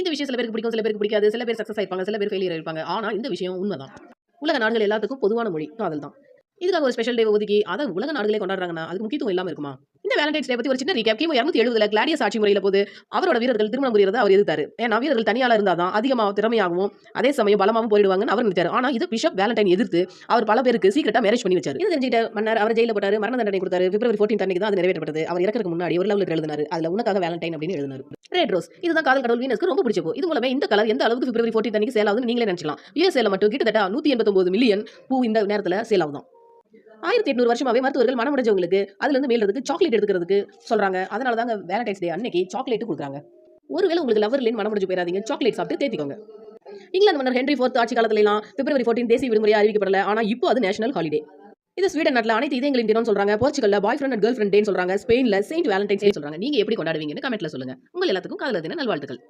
இந்த விஷயம் சில பேருக்கு பிடிக்கும், சில பேருக்கு பிடிக்காது. சில பேர் சக்சஸ் ஆயிருப்பாங்க, சில பேர் ஃபெயிலியர் ஆயிருப்பாங்க. ஆனா இந்த விஷயம் உண்மைதான். உலக நாடுகள் எல்லாத்துக்கும் பொதுவான மொழி காதல் தான். இதுக்காக ஒரு ஸ்பெஷல் டே ஒதுக்கி அத உலக நாடுகளே கொண்டாடுறாங்கன்னா, அதுக்கு முக்கியத்துவம் இல்லாம இருக்குமா? இந்த வேலண்டைன்ஸ் டே பத்தி ஒரு சின்ன ரீகேப். கிமு 270ல கிளாடியஸ் ஆட்சி முறையில போது அவரோட வீரர்கள் திருமணம் புரியறத அவர் எதிர்த்தாரு. ஏன்னா வீரர்கள் தனியாளா இருந்தா தான் அதிகமா திறமையாகவும் அதே சமயம் பலமாவும் போயிடுவாங்கன்னு அவர் நினைச்சாரு. ஆனா இது பிஷப் வேலண்டைன் எதிர்த்து அவர் பல பேருக்கு சீக்கிரட்டா மேரேஜ் பண்ணி வச்சாரு. இது தெரிஞ்சிட்ட மன்னர் அவர் ஜெயில போட்டாரு, மரண தண்டனை கொடுத்தாரு. பிப்ரவரி 14 அன்னைக்கு தான் அது நிறைவேற்றப்பட்டது. அவர் இறக்கறதுக்கு முன்னாடி ஒரு லவ் லெட்டர் எழுதினாரு. அதுல உனக்காக வேலண்டைன் அப்படின்னு எழுதினாரு. ரெட் ரோஸ் இதுதான் காதல் கடவுள் வீனஸ்க்கு ரொம்ப பிடிச்ச பூ. இது மூலமே இந்த கலர் எந்த அளவுக்கு பிப்ரவரி 14 அன்னைக்கு சேல் ஆகுதுன்னு நீங்களே நினைச்சுக்கலாம். யுஎஸ்ஏல மட்டும் கிட்டத்தட்ட 189 மில்லியன் பூ இந்த நேரத்துல சேல் ஆகுதாம். 1800 வருஷமாவே மருத்துவர்கள் மனம் முடிஞ்சவங்களுக்கு அதுல இருந்து மீள்றதுக்கு சாக்லேட் எடுத்துக்கிறதுக்கு சொல்றாங்க. அதனால தாங்க வேலண்டைன்ஸ் டே அன்னைக்கு சாக்லேட் கொடுக்குறாங்க. ஒருவேளை உங்களுக்கு லவர் இல்லைன்னு மனம் முடிஞ்சு போயிடாதீங்க, சாக்லேட் சாப்பிட்டு தேத்திக்கோங்க. இங்கிலாந்து மன்னர் ஹென்றி 4 ஆட்சி காலத்துல எல்லாம் பிப்ரவரி 14 தேசிய விடுமுறையா அறிவிக்கப்படல. ஆனா இப்போ அது நேஷனல் ஹாலிடே. இது ஸ்வீடன் நாட்டுல அனைத்து இதயங்களின் தினம் சொல்றாங்க. போர்ச்சுகல்ல பாய் ஃப்ரெண்ட் அண்ட் கேர்ள் ஃப்ரெண்ட் டே சொல்றாங்க. ஸ்பெயின்ல செயின்ட் வேலண்டைன்ஸ் டே சொல்றாங்க. நீங்க எப்படி கொண்டாடுவீங்கன்னு கமெண்ட்ல சொல்லுங்க. உங்க எல்லாத்துக்கும் காதலர் தின நல்வாழ்த்துக்கள்.